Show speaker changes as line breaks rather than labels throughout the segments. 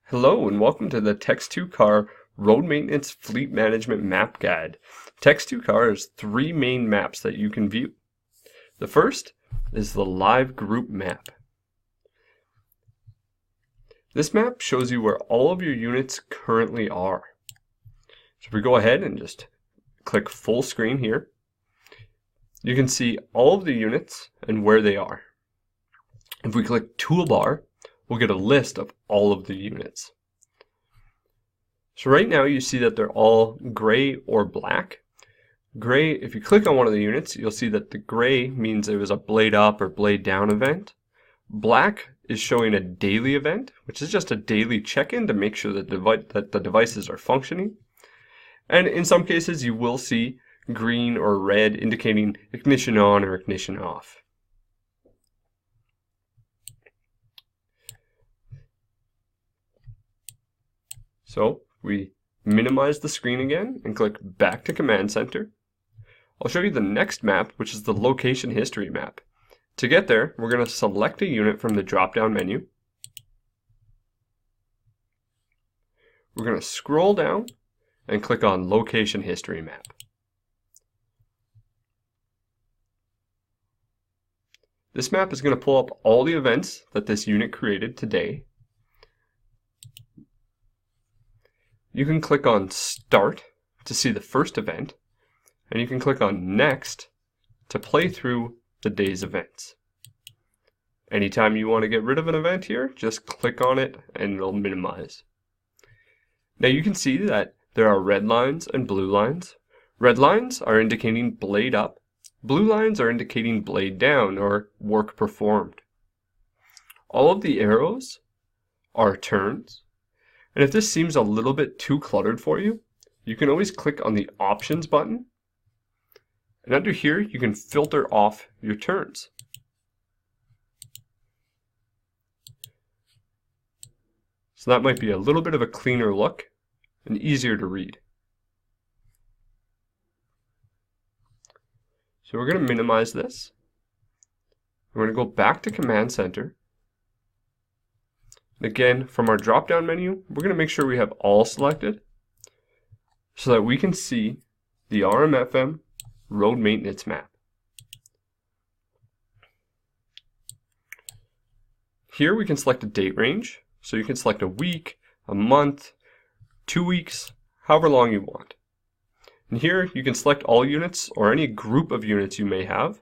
Hello and welcome to the Text2Car Road Maintenance Fleet Management Map Guide. Text2Car has three main maps that you can view. The first is the Live Group Map. This map shows you where all of your units currently are. So if we go ahead and just click full screen here, you can see all of the units and where they are. If we click Toolbar, we'll get a list of all of the units. So right now you see that they're all gray or black. Gray, if you click on one of the units, you'll see that the gray means it was a blade up or blade down event. Black is showing a daily event, which is just a daily check-in to make sure that the devices are functioning. And in some cases you will see green or red indicating ignition on or ignition off. So we minimize the screen again and click back to Command Center. I'll show you the next map, which is the location history map. To get there, we're going to select a unit from the drop-down menu. We're going to scroll down and click on location history map. This map is going to pull up all the events that this unit created today. You can click on Start to see the first event, and you can click on Next to play through the day's events. Anytime you want to get rid of an event here, just click on it and it'll minimize. Now you can see that there are red lines and blue lines. Red lines are indicating blade up. Blue lines are indicating blade down or work performed. All of the arrows are turns. And if this seems a little bit too cluttered for you, you can always click on the Options button. And under here, you can filter off your turns. So that might be a little bit of a cleaner look and easier to read. So we're going to minimize this. We're going to go back to Command Center. Again, from our drop-down menu, we're going to make sure we have all selected so that we can see the RMFM road maintenance map. Here we can select a date range, so you can select a week, a month, 2 weeks, however long you want. And here you can select all units or any group of units you may have,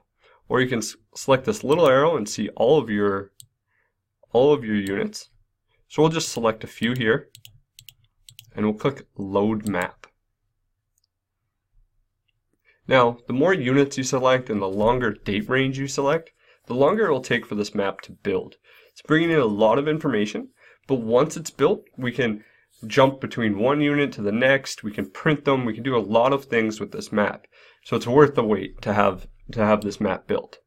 or you can select this little arrow and see all of your units. So we'll just select a few here, and we'll click Load Map. Now, the more units you select and the longer date range you select, the longer it will take for this map to build. It's bringing in a lot of information, but once it's built, we can jump between one unit to the next, we can print them, we can do a lot of things with this map. So it's worth the wait to have this map built.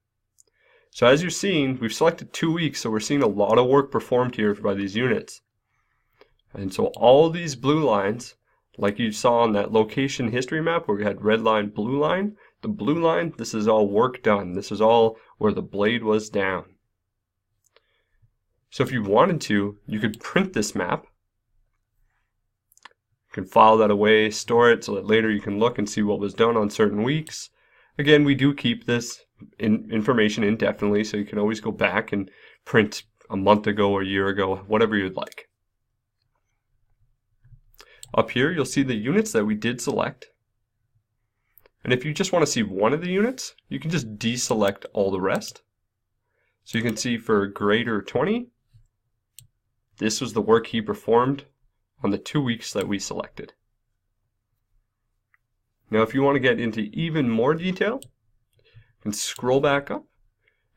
So as you're seeing, we've selected 2 weeks, so we're seeing a lot of work performed here by these units. And so all these blue lines, like you saw on that location history map where we had red line, blue line, the blue line, this is all work done. This is all where the blade was down. So if you wanted to, you could print this map. You can file that away, store it so that later you can look and see what was done on certain weeks. Again, we do keep this information indefinitely, so you can always go back and print a month ago or a year ago, whatever you'd like. Up here, you'll see the units that we did select. And if you just want to see one of the units, you can just deselect all the rest. So you can see for grader 20, this was the work he performed on the 2 weeks that we selected. Now, if you want to get into even more detail, you can scroll back up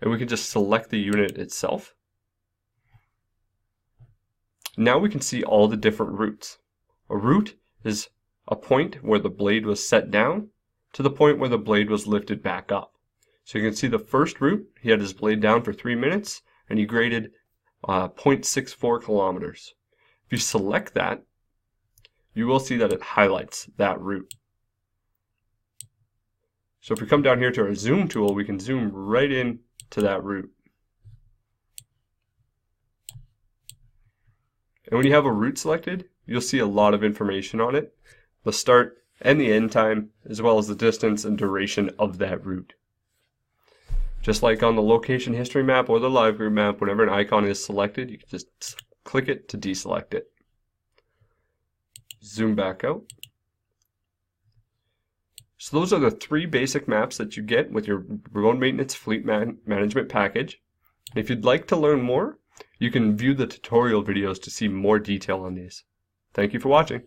and we can just select the unit itself. Now we can see all the different routes. A route is a point where the blade was set down to the point where the blade was lifted back up. So you can see the first route, he had his blade down for 3 minutes and he graded 0.64 kilometers. If you select that, you will see that it highlights that route. So if we come down here to our zoom tool, we can zoom right in to that route. And when you have a route selected, you'll see a lot of information on it, the start and the end time, as well as the distance and duration of that route. Just like on the location history map or the live group map, whenever an icon is selected, you can just click it to deselect it. Zoom back out. So those are the 3 basic maps that you get with your road maintenance fleet management package. And if you'd like to learn more, you can view the tutorial videos to see more detail on these. Thank you for watching.